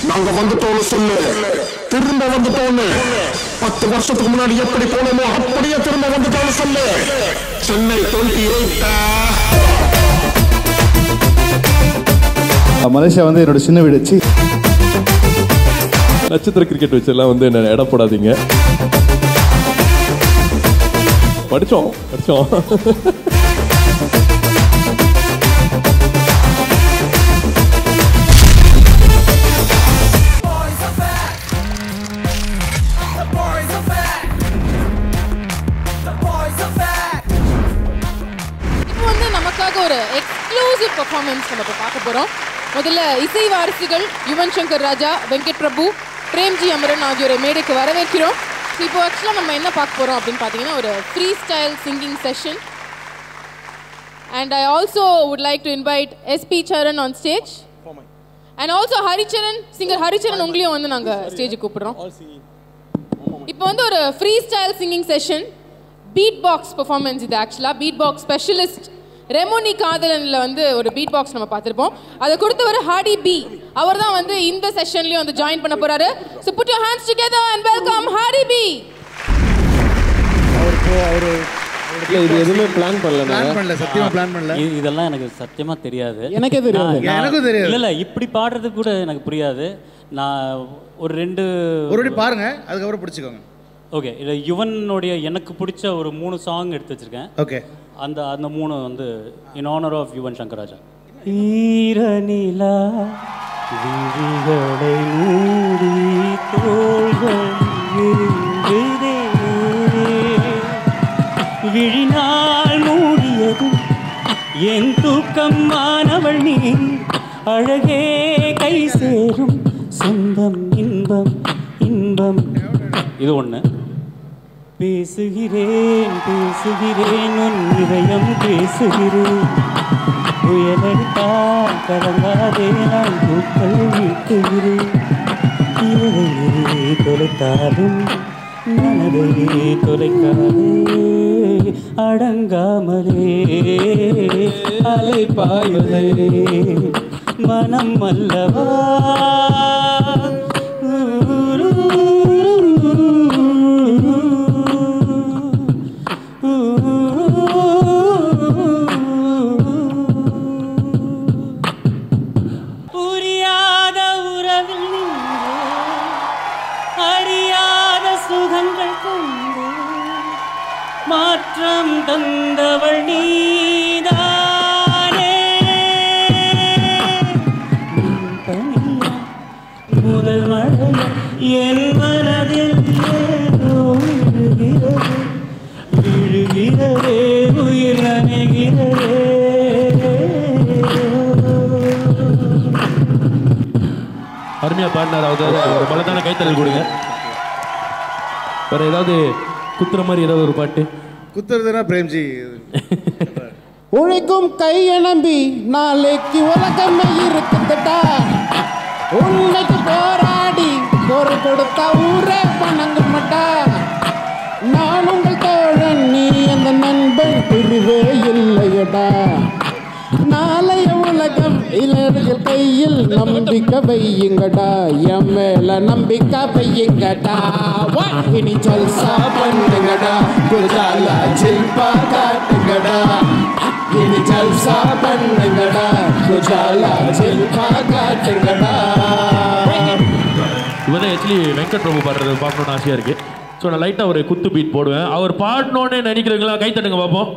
நாங்க வந்துட்டோம்னு சொல்லு. திரும்ப வந்துட்டோம்னு 10 வருஷத்துக்கு முன்னாடி எப்படி போனோமோ அப்படியே திரும்ப வந்துட்டோம்னு சொல்லு. சென்னை 28. மலேசியா வந்து என்னோட சின்ன வீடு. நட்சத்திர கிரிக்கெட் வச்செல்லாம் வந்து என்ன எடை போடாதீங்க. படிச்சோம். ஒரு எக்ஸ்க்ளூசிவ் பெர்ஃபார்மன்ஸ் நம்ம பார்க்க போறோம். முதல்ல இசை வாரிசுகள் யுவன் சங்கர் ராஜா, வெங்கட் பிரபு, பிரேம்ஜி அமரன் ஆகியோரை மேடைக்கு வரவேற்கிறோம். இப்போ ஆக்சுவலாக நம்ம என்ன பார்க்க போறோம் அப்படின்னு பார்த்தீங்கன்னா ஒரு free style singing session. And I also would like to invite SP Charan on stage and also Haricharan, singer Haricharan உங்களையும் வந்து நாங்கள் ஸ்டேஜுக்கு கூப்பிடுறோம். இப்போ வந்து ஒரு free style singing session, beat box performance. இது ஆக்சுவலாக பீட் பாக்ஸ் ஸ்பெஷலிஸ்ட் ரெமோனி காதலன்ல வந்து ஒரு பீட் பாக்ஸ் நம்ம பார்த்திருப்போம். அதை கொடுத்தவர் ஹாடி பி. அவர் தான் வந்து இந்த செஷன்லயும் வந்து ஜாயின் பண்ண போறாரு. So put your hands together and welcome Hadi B. இது எதுவுமே பிளான் பண்ணல. சத்தியமா பிளான் பண்ணல. இதெல்லாம் எனக்கு சத்தியமா தெரியாது. எனக்கே தெரியாது. எனக்கும் தெரியாது. இல்ல இப்படி பாடுறது கூட எனக்கு புரியாது. நான் ஒரு வாட்டி பாருங்க, அதுக்கப்புறம் பிடிச்சுக்கோங்க. ஓகே, இது யுவனுடைய எனக்கு பிடிச்ச ஒரு 3 சாங் எடுத்து வச்சிருக்கேன். ஓகே, அந்த 3 வந்து in honour of Yuvan Shankar Raja. ஈரநிலா விழிகளை மூடி தோள்கள் விரிந்ததே, விழினால் மூடியதும் என் தூக்கம் மாணவள் நீ, அழகே கை சேரும் சொந்தம் இன்பம் இன்பம். இது ஒன்று. பேசுகிறேன் உன் இதயம் பேசுகிறேன், புயலடித்தால் கலங்காதே நான் பூக்கள் வீட்டுகிறேன், இவரையே தொலைத்தாலும் மனதையே தொலைக்காதே, அடங்காமலே அலைப்பாயுதே மனம் அல்லவா. புரியாத உறவில் நின்று அறியாத சுகங்கள் கொண்டு மாற்றம் தந்தவள் நீதானே. முதல் மழை என் மனதில் ஏதோ விழுகிறதே, உயிர் நனைகிறதே. அருமையா பாடினார். ஒரு பலத்தான கைத்தறல் கொடுங்க. வேற ஏதாவது குத்துற மாதிரி ஏதாவது ஒரு பாட்டு? குத்துறதுனா பிரேம்ஜி. உழைக்கும் கையை நம்பி நாளைக்கு உலகமே இருக்குதுடா, உன்னைக்கு போராடி ஒரு கொடுத்தா ஊரே வணங்க மாட்டா. நான் உங்கள் தோழன், நீ அந்த நண்பன், பிரிவே இல்லையடா. நாளைய உலகம் இளைஞர்கள் கையில், நம்பிக்கை வையுங்கடா, என் மேல நம்பிக்கை வையுங்கடா. இனி ஜல்சா பண்ணுங்கடா, குஜாலா ஜில்பா காட்டுங்கடா. இனி ஜல்சா பண்ணுங்கடா, குஜாலா ஜில்பா காட்டுங்கடா. இவன் ஆக்சுவலி வெங்கட் பிரபு பாடுறது பார்க்கணும்னு ஆசையா இருக்கு. ஸோ நான் லைட்டாக ஒரு குத்து பீட் போடுவேன். அவர் பாடணுன்னே நினைக்கிறீங்களா? கை தட்டுங்க பார்ப்போம்.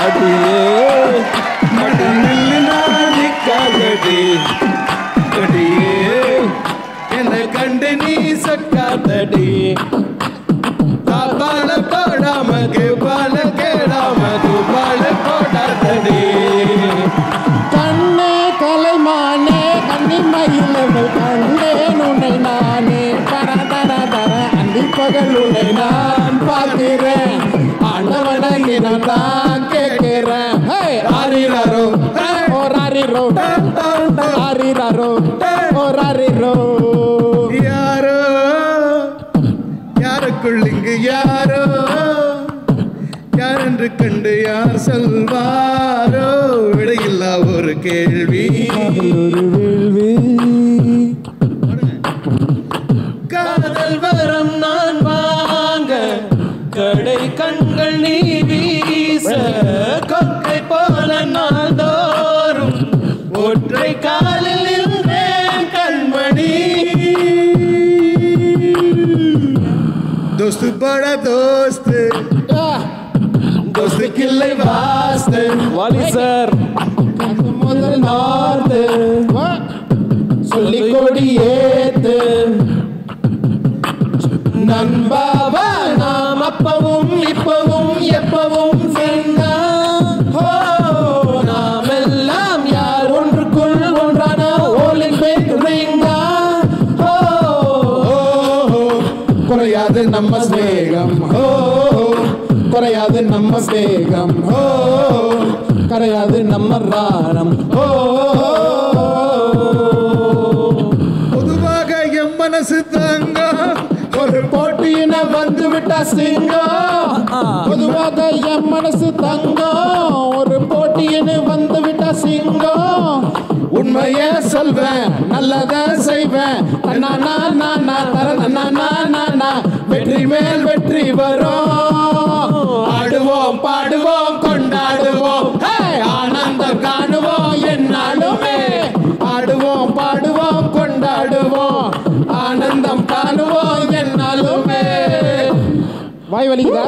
அடியே அடியே என்னை கண்டு நீ சக்காதடி, பால பாடாம பால கேடாம பால போடாதடி. கண்ணே கலைமானே கண்ணிமையிலவள் கண்டேன் உன்னை நானே, பரதர தர அந்தி பகல் உன்னை நான் பார்க்கிறேன், ஆண்டவனை நான் கேட்கிறேன். ஆரிரோ ஓராரிரோ ஆரிரோ ஓராரிரோ. யாரோ யாருக்குள் இங்கு யாரோ யாரென்று கண்டு யார் சொல்வாரோ விடையில்லா ஒரு கேள்வி. காதல் வரம் நான் வாங்க கடை கண்கள் நீ வீச கொக்கை போல நாள் தோறும் ஒற்றை காலில் நின்றேன் கண்மணி. दोस्त बड़ा दोस्त दोस्त किल्ले वास्ते வாலி சார் முதல் நார்த்து சொல்லி கொடி ஏத்து நண்பாவா நாம் அப்பவும் இப்பவும் எப்பவும் ஃப்ரெண்டா. நாம் எல்லாம் யார் ஒன்றுக்குள் ஒன்றான ஒலிம்பிக் ரிங்கா. குறையாது நம்ம ஸ்நேகம், குறையாது நம்ம வேகம், கரையாது நம்ம ராணம். பொதுவாக எம் மனசு தாங்க ஒரு போட்டியின வந்து விட்டா சிங்கம். பொதுவாக என் மனசு தங்கம், ஒரு போட்டியின வந்து விட்டா சிங்கம். உண்மையே சொல்வேன் நல்லத செய்வேன், வெற்றி மேல் வெற்றி வரும். ஆடுவோம் பாடுவோம் கொண்டாடுவோம், ஆனந்தம் காணுவோம் என்னாலுமே. ஆடுவோம் பாடுவோம் கொண்டாடுவோம், ஆனந்தம் காணுவோம் என்னாலுமே. வாய் வலிக்குதா?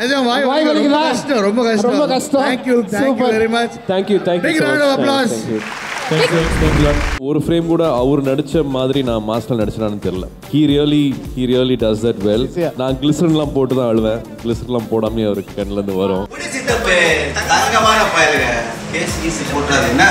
நிஜம் வாய் வாய் வலிக்குதா? கஷ்டம், ரொம்ப கஷ்டம், ரொம்ப கஷ்டம். Thank you Super. very much. Thank you Big round of applause. ஒரு ஃப்ரேம் கூட அவர் நடிச்ச மாதிரி நான் மாஸ்டர் நடிச்சேனான்னு தெரியல. he really does that well. நான் கிளிசரின்லாம் போட்டு தான் அழுவேன், கிளிசரின்லாம் போடாமே அவருக்கு கண்ணில் இருந்து வரும். தங்கமான பயலுங்க கேஸ் ஈஸி போட்டுறாது என்ன